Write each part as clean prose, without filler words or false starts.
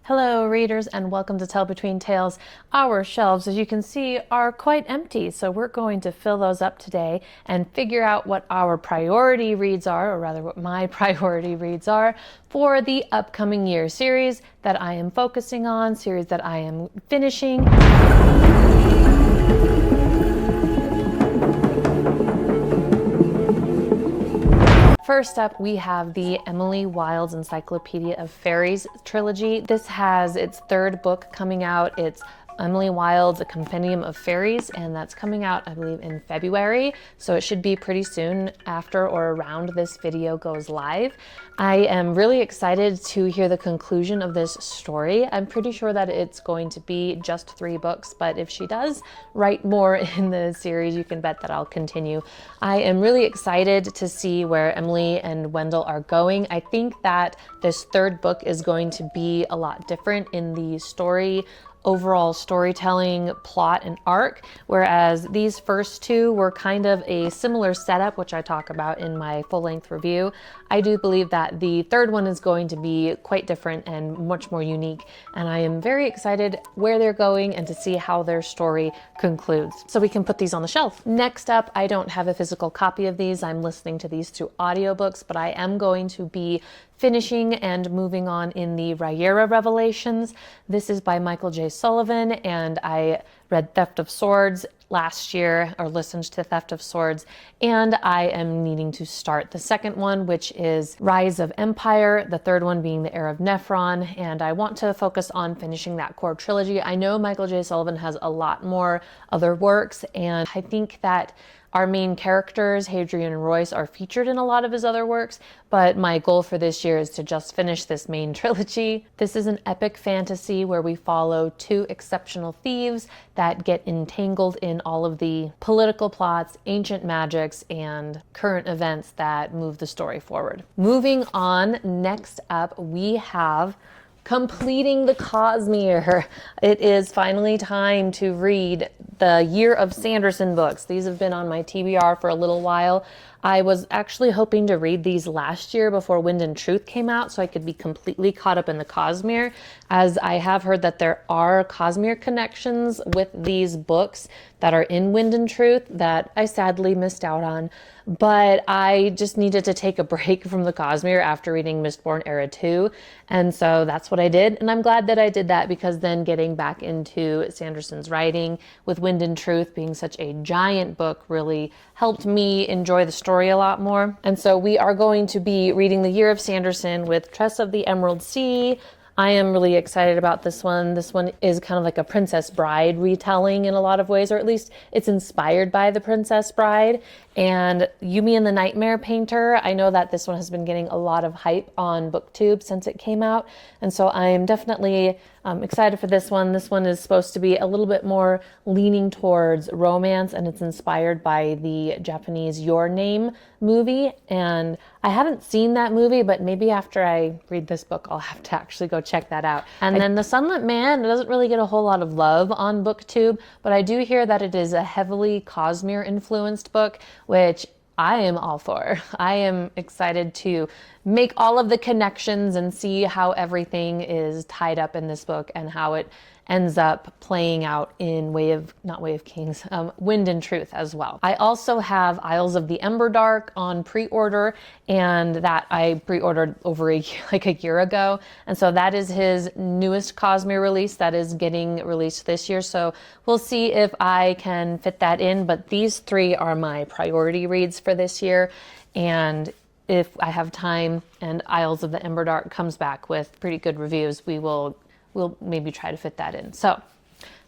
Hello readers and welcome to Tell Between Tales. Our shelves, as you can see, are quite empty, so we're going to fill those up today and figure out what our priority reads are, or rather what my priority reads are, for the upcoming year. Series that I am focusing on, series that I am finishing. First up, we have the Emily Wilde's Encyclopedia of Fairies trilogy. This has its third book coming out. It's Emily Wilde's A Compendium of Fairies, and that's coming out, I believe, in February. So it should be pretty soon after or around this video goes live. I am really excited to hear the conclusion of this story. I'm pretty sure that it's going to be just 3 books, but if she does write more in the series, you can bet that I'll continue. I am really excited to see where Emily and Wendell are going. I think that this third book is going to be a lot different in the story, overall storytelling, plot, and arc, whereas these first 2 were kind of a similar setup, which I talk about in my full-length review. I do believe that the third one is going to be quite different and much more unique, and I am very excited where they're going and to see how their story concludes. So we can put these on the shelf. Next up, I don't have a physical copy of these. I'm listening to these through audiobooks, but I am going to be finishing and moving on in the Rhaenyra Revelations. This is by Michael J. Sullivan, and I read Theft of Swords last year, or listened to Theft of Swords, and I am needing to start the second one, which is Rise of Empire, the third one being The Heir of Nephron, and I want to focus on finishing that core trilogy. I know Michael J. Sullivan has a lot more other works, and I think that our main characters, Hadrian and Royce, are featured in a lot of his other works, but my goal for this year is to just finish this main trilogy. This is an epic fantasy where we follow 2 exceptional thieves that get entangled in all of the political plots, ancient magics, and current events that move the story forward. Moving on, next up we have completing the Cosmere. It is finally time to read the Year of Sanderson books. These have been on my TBR for a little while. I was actually hoping to read these last year before Wind and Truth came out so I could be completely caught up in the Cosmere, as I have heard that there are Cosmere connections with these books that are in Wind and Truth that I sadly missed out on. But I just needed to take a break from the Cosmere after reading Mistborn Era 2, and so that's what I did, and I'm glad that I did that, because then getting back into Sanderson's writing, with Wind and Truth being such a giant book, really helped me enjoy the story a lot more. And so we are going to be reading The Year of Sanderson with Tress of the Emerald Sea. I am really excited about this one. This one is kind of like a Princess Bride retelling in a lot of ways, or at least it's inspired by The Princess Bride. And Yumi and the Nightmare Painter, I know that this one has been getting a lot of hype on BookTube since it came out. And so I'm definitely excited for this one. This one is supposed to be a little bit more leaning towards romance, and it's inspired by the Japanese Your Name movie. And I haven't seen that movie, but maybe after I read this book, I'll have to actually go check that out. And then The Sunlit Man doesn't really get a whole lot of love on BookTube, but I do hear that it is a heavily Cosmere influenced book, which I am all for. I am excited to make all of the connections and see how everything is tied up in this book and how it ends up playing out in Wind and Truth as well. I also have Isles of the Emberdark on pre-order, and that I pre-ordered over a year ago. And so that is his newest Cosmere release that is getting released this year. So we'll see if I can fit that in, but these 3 are my priority reads for this year. And if I have time and Isles of the Emberdark comes back with pretty good reviews, we'll maybe try to fit that in. So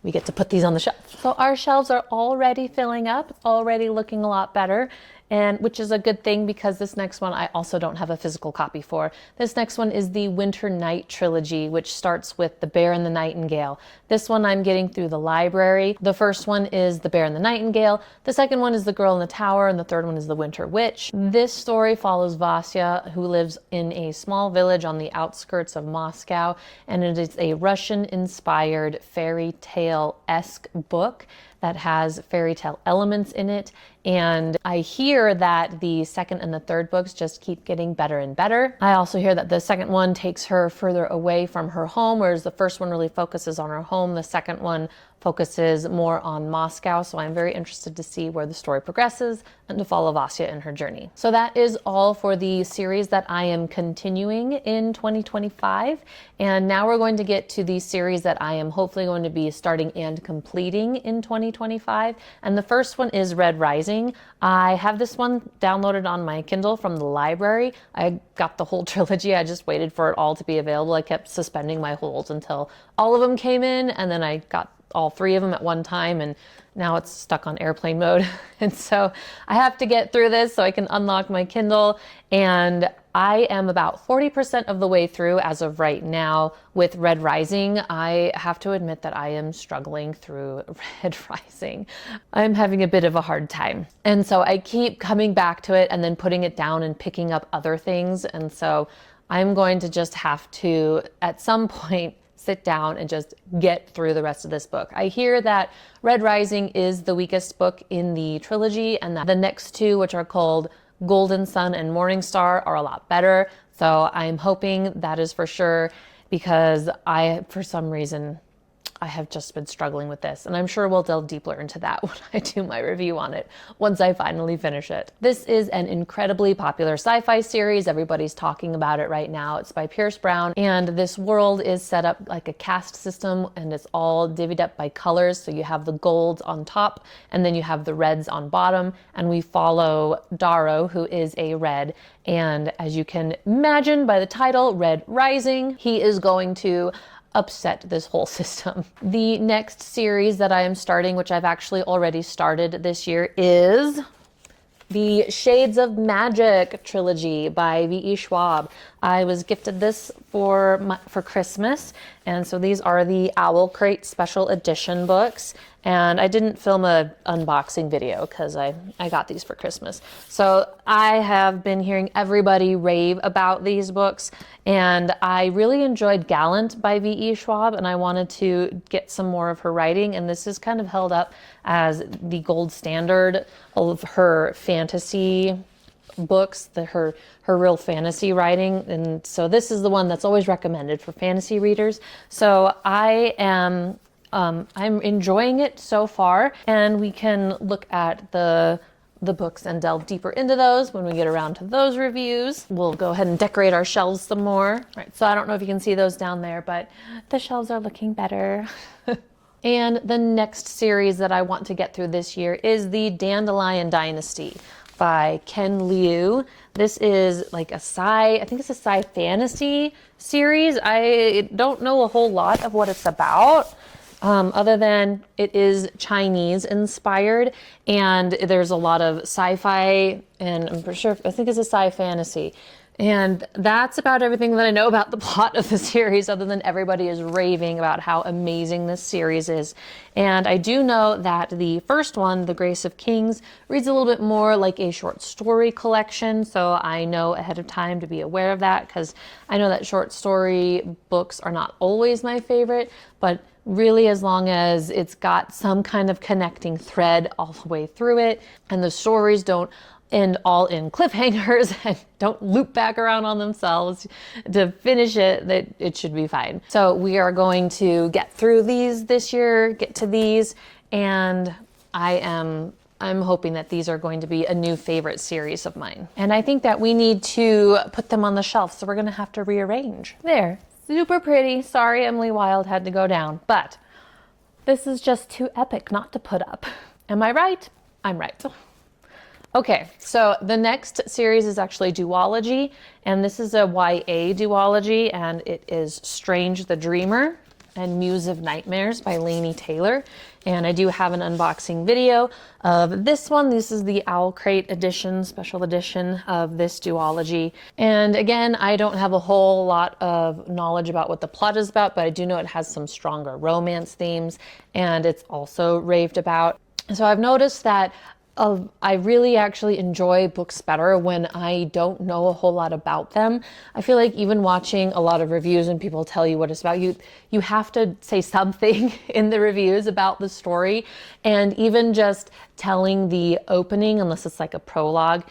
we get to put these on the shelf. So our shelves are already filling up. It's already looking a lot better, and which is a good thing, because this next one I also don't have a physical copy for. This next one is the Winter Night trilogy, which starts with The Bear and the Nightingale. This one I'm getting through the library. The first one is The Bear and the Nightingale. The second one is The Girl in the Tower, and the third one is The Winter Witch. This story follows Vasya, who lives in a small village on the outskirts of Moscow, and it is a Russian-inspired fairy tale-esque book that has fairy tale elements in it. And I hear that the second and the third books just keep getting better and better. I also hear that the second one takes her further away from her home, whereas the first one really focuses on her home. The second one focuses more on Moscow. So I'm very interested to see where the story progresses and to follow Vasya in her journey. So that is all for the series that I am continuing in 2025. And now we're going to get to the series that I am hopefully going to be starting and completing in 2025. And the first one is Red Rising. I have this one downloaded on my Kindle from the library. I got the whole trilogy. I just waited for it all to be available. I kept suspending my hold until all of them came in, and then I got all three of them at one time, and now it's stuck on airplane mode. And so I have to get through this so I can unlock my Kindle. And I am about 40% of the way through as of right now with Red Rising. I have to admit that I am struggling through Red Rising. I'm having a bit of a hard time. And so I keep coming back to it and then putting it down and picking up other things. And so I'm going to just have to, at some point, sit down and just get through the rest of this book. I hear that Red Rising is the weakest book in the trilogy, and that the next two, which are called Golden Sun and Morning Star, are a lot better. So I'm hoping that is for sure, because for some reason, I have just been struggling with this, and I'm sure we'll delve deeper into that when I do my review on it, once I finally finish it. This is an incredibly popular sci-fi series. Everybody's talking about it right now. It's by Pierce Brown, and this world is set up like a caste system, and it's all divvied up by colors. So you have the golds on top, and then you have the reds on bottom, and we follow Darrow, who is a red. And as you can imagine by the title, Red Rising, he is going to upset this whole system. The next series that I am starting, which I've actually already started this year, is the Shades of Magic trilogy by V.E. Schwab. I was gifted this for Christmas, and so these are the Owl Crate Special Edition books. And I didn't film a unboxing video because I got these for Christmas. So I have been hearing everybody rave about these books, and I really enjoyed Gallant by V.E. Schwab, and I wanted to get some more of her writing, and this is kind of held up as the gold standard of her fantasy books, her real fantasy writing. And so this is the one that's always recommended for fantasy readers. So I'm enjoying it so far, and we can look at the books and delve deeper into those when we get around to those reviews. We'll go ahead and decorate our shelves some more. All right, so I don't know if you can see those down there, but the shelves are looking better. And the next series that I want to get through this year is the Dandelion Dynasty by Ken Liu. This is like I think it's a sci fantasy series. I don't know a whole lot of what it's about. Other than it is Chinese inspired, and there's a lot of sci-fi, and I'm pretty sure, I think it's a sci-fantasy. And that's about everything that I know about the plot of the series, other than everybody is raving about how amazing this series is. And I do know that the first one, The Grace of Kings, reads a little bit more like a short story collection. So I know ahead of time to be aware of that, because I know that short story books are not always my favorite, but really, as long as it's got some kind of connecting thread all the way through it, and the stories don't end all in cliffhangers and don't loop back around on themselves to finish it, that it should be fine. So we are going to get through these this year, get to these, and I'm hoping that these are going to be a new favorite series of mine. And I think that we need to put them on the shelf, so we're gonna have to rearrange. There. Super pretty. Sorry, Emily Wilde had to go down, but this is just too epic not to put up. Am I right? I'm right. Okay, so the next series is actually duology, and this is a YA duology, and it is Strange the Dreamer and Muse of Nightmares by Laini Taylor. And I do have an unboxing video of this one. This is the Owl Crate edition, special edition of this duology. And again, I don't have a whole lot of knowledge about what the plot is about, but I do know it has some stronger romance themes, and it's also raved about. So I've noticed that I really actually enjoy books better when I don't know a whole lot about them. I feel like even watching a lot of reviews and people tell you what it's about, you have to say something in the reviews about the story. And even just telling the opening, unless it's like a prologue,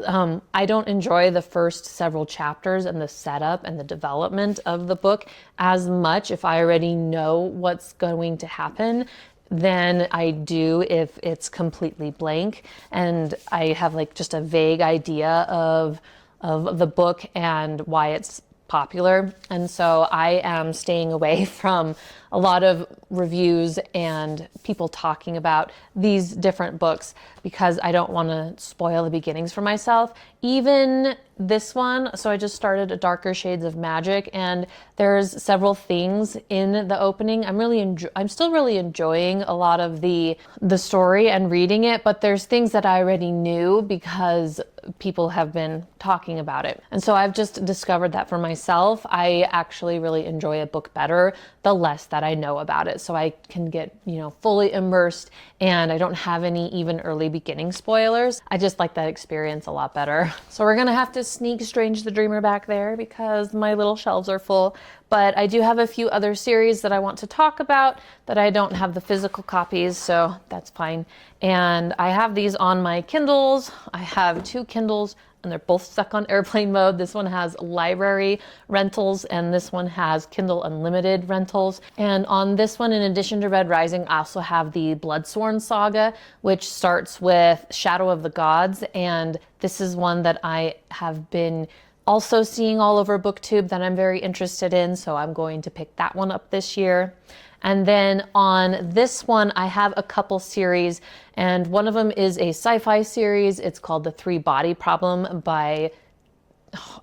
I don't enjoy the first several chapters and the setup and the development of the book as much if I already know what's going to happen than I do if it's completely blank and I have like just a vague idea of the book and why it's popular. And so I am staying away from a lot of reviews and people talking about these different books because I don't want to spoil the beginnings for myself. Even this one, so I just started A Darker Shades of Magic, and there's several things in the opening. I'm still really enjoying a lot of the story and reading it, but there's things that I already knew because people have been talking about it. And so I've just discovered that for myself, I actually really enjoy a book better the less that I know about it. So I can get, fully immersed and I don't have any even early beginning spoilers. I just like that experience a lot better. So we're gonna have to sneak Strange the Dreamer back there because my little shelves are full. But I do have a few other series that I want to talk about that I don't have the physical copies, so that's fine. And I have these on my Kindles. I have 2 Kindles and they're both stuck on airplane mode. This one has library rentals and this one has Kindle Unlimited rentals. And on this one, in addition to Red Rising, I also have the Bloodsworn saga, which starts with Shadow of the Gods. And this is one that I have been also seeing all over BookTube that I'm very interested in. So I'm going to pick that one up this year. And then on this one, I have a couple series, and one of them is a sci-fi series. It's called The Three Body Problem by,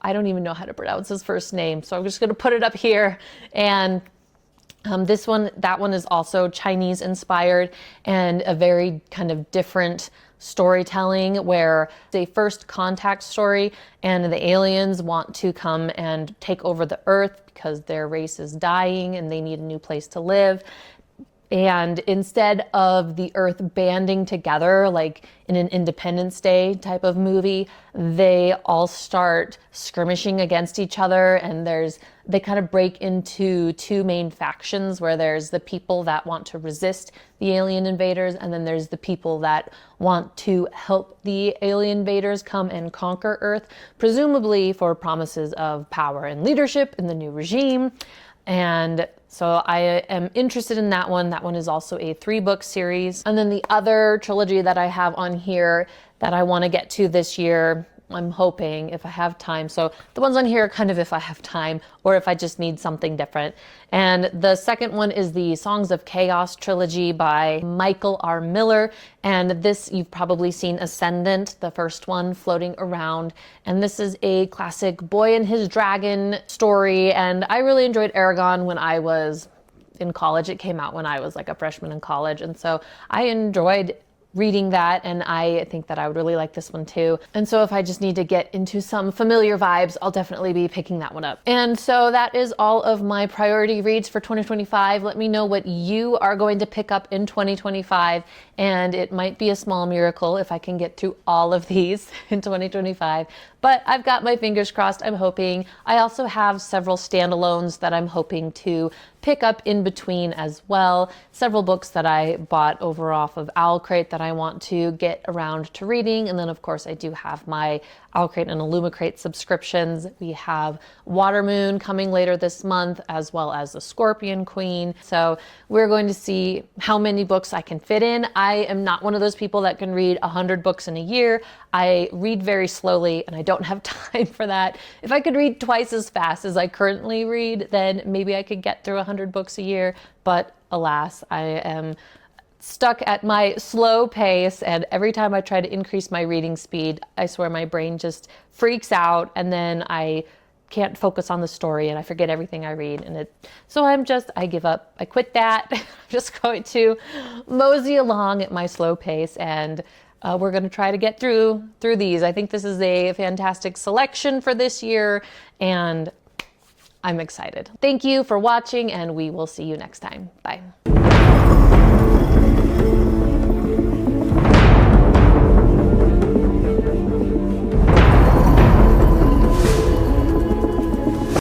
I don't even know how to pronounce his first name, so I'm just going to put it up here. And that one is also Chinese inspired and a very kind of different storytelling where it's a first contact story and the aliens want to come and take over the earth because their race is dying and they need a new place to live. And instead of the earth banding together, like in an Independence Day type of movie, they all start skirmishing against each other. And they kind of break into 2 main factions where there's the people that want to resist the alien invaders. And then there's the people that want to help the alien invaders come and conquer Earth, presumably for promises of power and leadership in the new regime. And so I am interested in that one. That one is also a 3-book series. And then the other trilogy that I have on here that I want to get to this year, I'm hoping if I have time. So the ones on here are kind of if I have time or if I just need something different. And the second one is the Songs of Chaos trilogy by Michael R. Miller. And this, you've probably seen Ascendant, the first one, floating around. And this is a classic boy and his dragon story. And I really enjoyed Aragon when I was in college. It came out when I was like a freshman in college. And so I enjoyed reading that, and I think that I would really like this one too. And so if I just need to get into some familiar vibes, I'll definitely be picking that one up. And so that is all of my priority reads for 2025. Let me know what you are going to pick up in 2025, and it might be a small miracle if I can get through all of these in 2025. But I've got my fingers crossed, I'm hoping. I also have several standalones that I'm hoping to pick up in between as well. Several books that I bought over off of Owlcrate that I want to get around to reading. And then of course I do have my Owlcrate and Illumicrate subscriptions. We have Watermoon coming later this month, as well as The Scorpion Queen. So we're going to see how many books I can fit in. I am not one of those people that can read 100 books in a year. I read very slowly and I don't have time for that. If I could read twice as fast as I currently read, then maybe I could get through 100 books a year. But alas, I am stuck at my slow pace, and every time I try to increase my reading speed, I swear my brain just freaks out and then I can't focus on the story and I forget everything I read, and I give up. I quit that. I'm just going to mosey along at my slow pace, and we're going to try to get through these. I think this is a fantastic selection for this year, and I'm excited. Thank you for watching, and we will see you next time. Bye.